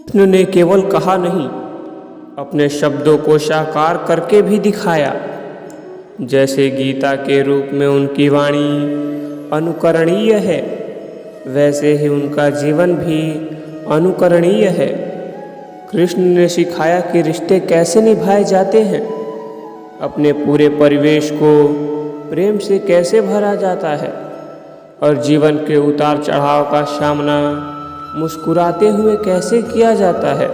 कृष्ण ने केवल कहा नहीं, अपने शब्दों को साकार करके भी दिखाया। जैसे गीता के रूप में उनकी वाणी अनुकरणीय है, वैसे ही उनका जीवन भी अनुकरणीय है। कृष्ण ने सिखाया कि रिश्ते कैसे निभाए जाते हैं, अपने पूरे परिवेश को प्रेम से कैसे भरा जाता है और जीवन के उतार चढ़ाव का सामना मुस्कुराते हुए कैसे किया जाता है।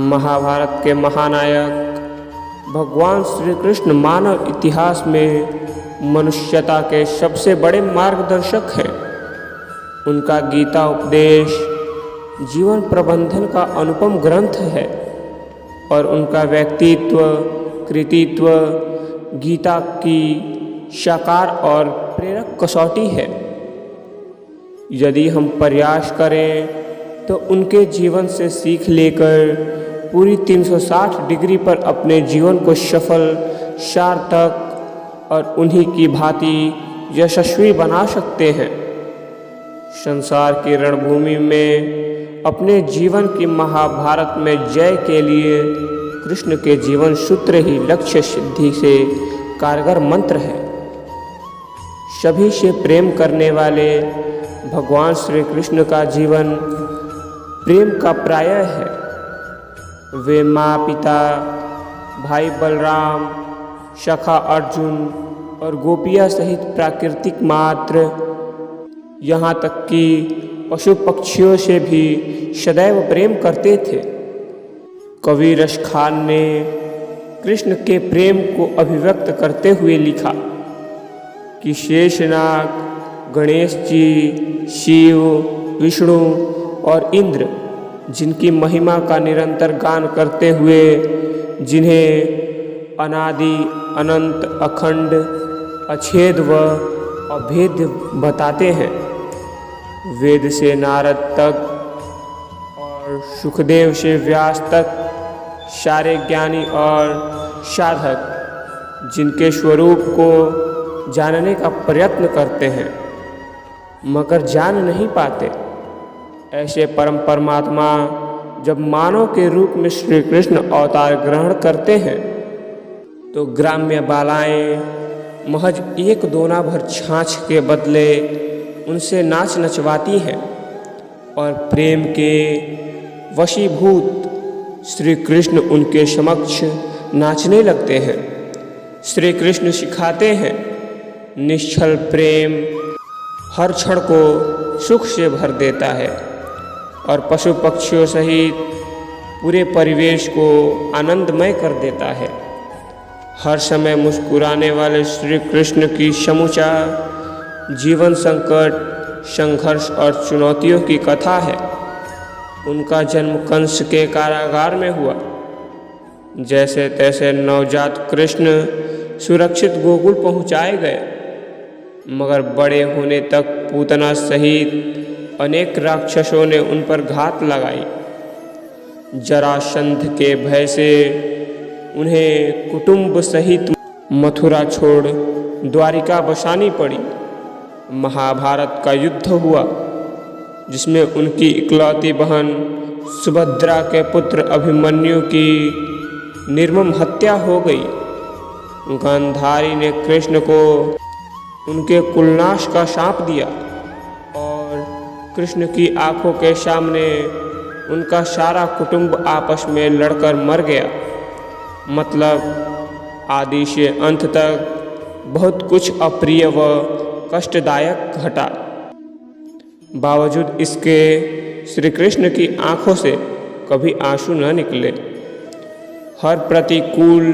महाभारत के महानायक भगवान श्री कृष्ण मानव इतिहास में मनुष्यता के सबसे बड़े मार्गदर्शक हैं। उनका गीता उपदेश जीवन प्रबंधन का अनुपम ग्रंथ है और उनका व्यक्तित्व कृतित्व गीता की साकार और प्रेरक कसौटी है। यदि हम प्रयास करें तो उनके जीवन से सीख लेकर पूरी 360 डिग्री पर अपने जीवन को सफल, सार्थक और उन्हीं की भांति यशस्वी बना सकते हैं। संसार की रणभूमि में अपने जीवन की महाभारत में जय के लिए कृष्ण के जीवन सूत्र ही लक्ष्य सिद्धि से कारगर मंत्र है। सभी से प्रेम करने वाले भगवान श्री कृष्ण का जीवन प्रेम का प्रायः है। वे माँ पिता, भाई बलराम, सखा अर्जुन और गोपिया सहित प्राकृतिक मात्र, यहाँ तक कि पशु पक्षियों से भी सदैव प्रेम करते थे। कवि रस खान ने कृष्ण के प्रेम को अभिव्यक्त करते हुए लिखा कि शेषनाग, गणेश जी, शिव, विष्णु और इंद्र जिनकी महिमा का निरंतर गान करते हुए, जिन्हें अनादि अनंत अखंड अछेद व अभेद्य बताते हैं। वेद से नारद तक और सुखदेव से व्यास तक सारे ज्ञानी और साधक जिनके स्वरूप को जानने का प्रयत्न करते हैं मगर जान नहीं पाते, ऐसे परम परमात्मा जब मानव के रूप में श्री कृष्ण अवतार ग्रहण करते हैं तो ग्राम्य बालाएं महज एक दोना भर छाछ के बदले उनसे नाच नचवाती हैं और प्रेम के वशीभूत श्री कृष्ण उनके समक्ष नाचने लगते हैं। श्री कृष्ण सिखाते हैं निश्चल प्रेम हर क्षण को सुख से भर देता है और पशु पक्षियों सहित पूरे परिवेश को आनंदमय कर देता है। हर समय मुस्कुराने वाले श्री कृष्ण की समूचा जीवन संकट, संघर्ष और चुनौतियों की कथा है। उनका जन्म कंस के कारागार में हुआ। जैसे तैसे नवजात कृष्ण सुरक्षित गोकुल पहुँचाए गए, मगर बड़े होने तक पूतना सहित अनेक राक्षसों ने उन पर घात लगाई। जरासंध के भय से उन्हें कुटुंब सहित मथुरा छोड़ द्वारिका बसानी पड़ी। महाभारत का युद्ध हुआ जिसमें उनकी इकलौती बहन सुभद्रा के पुत्र अभिमन्यु की निर्मम हत्या हो गई। गांधारी ने कृष्ण को उनके कुलनाश का शाप दिया और कृष्ण की आंखों के सामने उनका सारा कुटुंब आपस में लड़कर मर गया। मतलब आदि से अंत तक बहुत कुछ अप्रिय व कष्टदायक घटा। बावजूद इसके श्री कृष्ण की आंखों से कभी आंसू न निकले। हर प्रतिकूल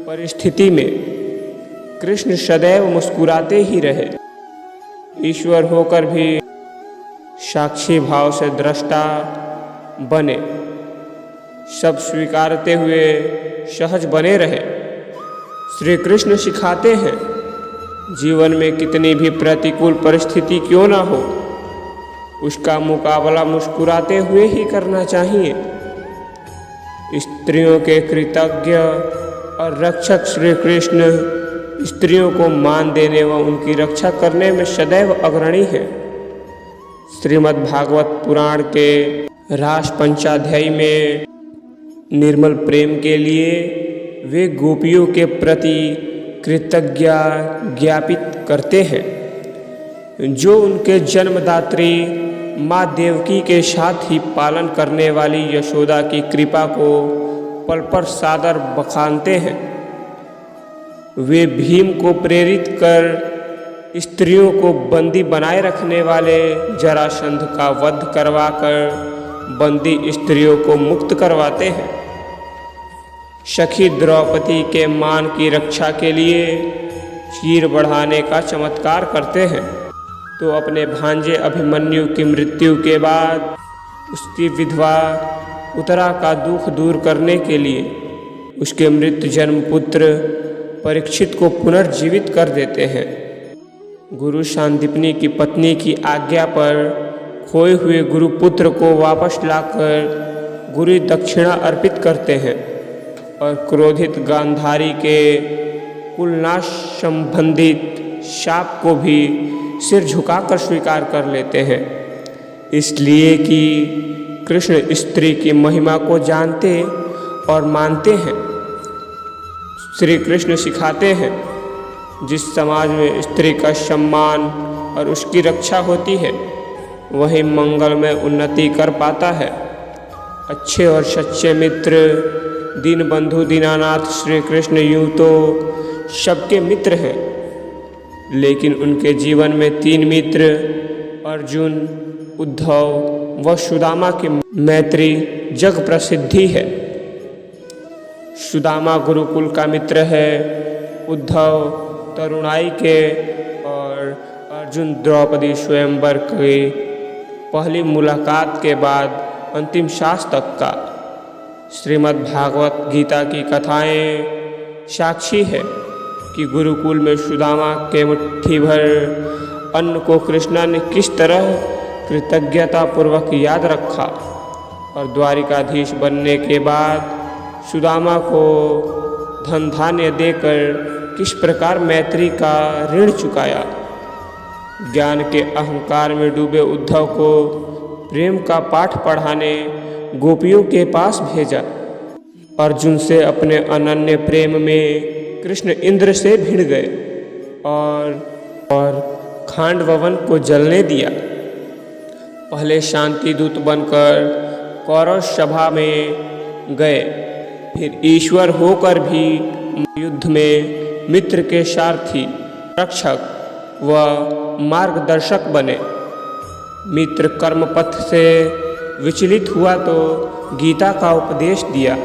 परिस्थिति में कृष्ण सदैव मुस्कुराते ही रहे। ईश्वर होकर भी साक्षी भाव से दृष्टा बने, सब स्वीकारते हुए सहज बने रहे। श्री कृष्ण सिखाते हैं जीवन में कितनी भी प्रतिकूल परिस्थिति क्यों ना हो, उसका मुकाबला मुस्कुराते हुए ही करना चाहिए। स्त्रियों के कृतज्ञ और रक्षक श्री कृष्ण स्त्रियों को मान देने व उनकी रक्षा करने में सदैव अग्रणी है। श्रीमद् भागवत पुराण के रास पंचाध्यायी में निर्मल प्रेम के लिए वे गोपियों के प्रति कृतज्ञता ज्ञापित करते हैं, जो उनके जन्मदात्री माँ देवकी के साथ ही पालन करने वाली यशोदा की कृपा को पल पर सादर बखानते हैं। वे भीम को प्रेरित कर स्त्रियों को बंदी बनाए रखने वाले जरासंध का वध करवाकर बंदी स्त्रियों को मुक्त करवाते हैं। सखी द्रौपदी के मान की रक्षा के लिए चीर बढ़ाने का चमत्कार करते हैं, तो अपने भांजे अभिमन्यु की मृत्यु के बाद उसकी विधवा उत्तरा का दुख दूर करने के लिए उसके मृत जन्म पुत्र परीक्षित को पुनर्जीवित कर देते हैं। गुरु सांदीपनी की पत्नी की आज्ञा पर खोए हुए गुरुपुत्र को वापस लाकर गुरु दक्षिणा अर्पित करते हैं और क्रोधित गांधारी के कुलनाश संबंधित शाप को भी सिर झुकाकर स्वीकार कर लेते हैं, इसलिए कि कृष्ण स्त्री की महिमा को जानते और मानते हैं। श्री कृष्ण सिखाते हैं, जिस समाज में स्त्री का सम्मान और उसकी रक्षा होती है वही मंगल में उन्नति कर पाता है। अच्छे और सच्चे मित्र दीनबंधु दीनानाथ श्री कृष्ण यूँ तो सबके मित्र हैं, लेकिन उनके जीवन में 3 मित्र अर्जुन, उद्धव व सुदामा की मैत्री जग प्रसिद्धि है। सुदामा गुरुकुल का मित्र है, उद्धव तरुणाई के और अर्जुन द्रौपदी स्वयंवर की पहली मुलाकात के बाद अंतिम सांस तक का। श्रीमद् भागवत गीता की कथाएं साक्षी है कि गुरुकुल में सुदामा के मुट्ठी भर अन्न को कृष्णा ने किस तरह कृतज्ञतापूर्वक याद रखा और द्वारिकाधीश बनने के बाद सुदामा को धन धान्य देकर किस प्रकार मैत्री का ऋण चुकाया। ज्ञान के अहंकार में डूबे उद्धव को प्रेम का पाठ पढ़ाने गोपियों के पास भेजा। अर्जुन से अपने अनन्य प्रेम में कृष्ण इंद्र से भिड़ गए और खांडवन को जलने दिया। पहले शांति दूत बनकर कौरव सभा में गए, फिर ईश्वर होकर भी युद्ध में मित्र के सारथी, रक्षक व मार्गदर्शक बने। मित्र कर्मपथ से विचलित हुआ तो गीता का उपदेश दिया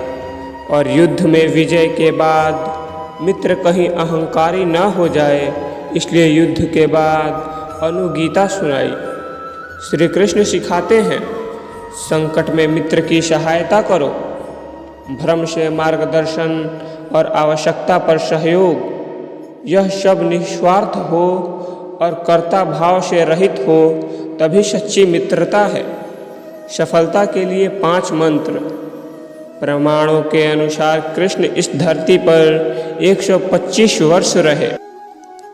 और युद्ध में विजय के बाद मित्र कहीं अहंकारी न हो जाए, इसलिए युद्ध के बाद अनुगीता सुनाई। श्री कृष्ण सिखाते हैं, संकट में मित्र की सहायता करो, भ्रम से मार्गदर्शन और आवश्यकता पर सहयोग, यह सब निस्वार्थ हो और कर्ता भाव से रहित हो तभी सच्ची मित्रता है। सफलता के लिए 5 मंत्र। प्रमाणों के अनुसार कृष्ण इस धरती पर 125 वर्ष रहे।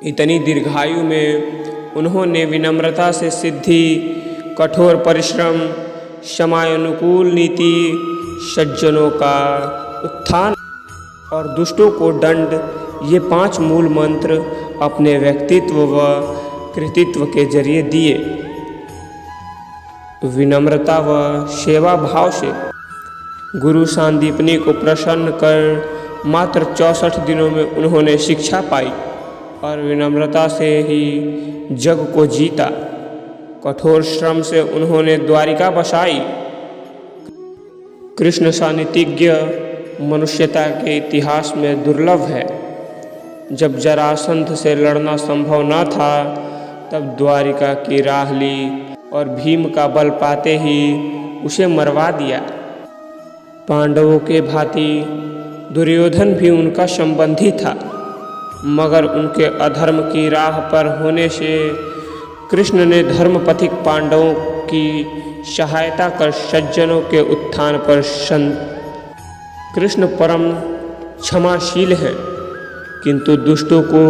इतनी दीर्घायु में उन्होंने विनम्रता से सिद्धि, कठोर परिश्रम, समयानुकूल नीति, सज्जनों का उत्थान और दुष्टों को दंड, ये 5 मूल मंत्र अपने व्यक्तित्व व कृतित्व के जरिए दिए। विनम्रता व सेवा भाव से गुरु सांदीपनी को प्रसन्न कर मात्र 64 दिनों में उन्होंने शिक्षा पाई और विनम्रता से ही जग को जीता। कठोर श्रम से उन्होंने द्वारिका बसाई। कृष्ण सानिध्य मनुष्यता के इतिहास में दुर्लभ है। जब जरासंध से लड़ना संभव न था, तब द्वारिका की राह ली और भीम का बल पाते ही उसे मरवा दिया। पांडवों के भांति दुर्योधन भी उनका संबंधी था, मगर उनके अधर्म की राह पर होने से कृष्ण ने धर्मपथिक पांडवों की सहायता कर सज्जनों के उत्थान पर कृष्ण परम क्षमाशील हैं, किंतु दुष्टों को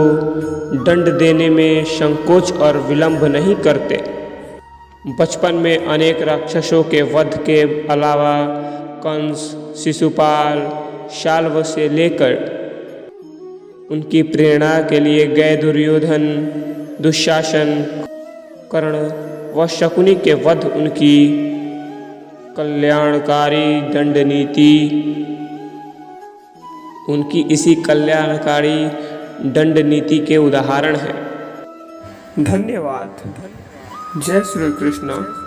दंड देने में संकोच और विलंब नहीं करते। बचपन में अनेक राक्षसों के वध के अलावा कंस, शिशुपाल, शाल्व से लेकर उनकी प्रेरणा के लिए गए दुर्योधन, दुशासन, कर्ण व शकुनी के वध उनकी कल्याणकारी दंड नीति उनकी इसी कल्याणकारी दंड नीति के उदाहरण हैं। धन्यवाद। जय श्री कृष्ण।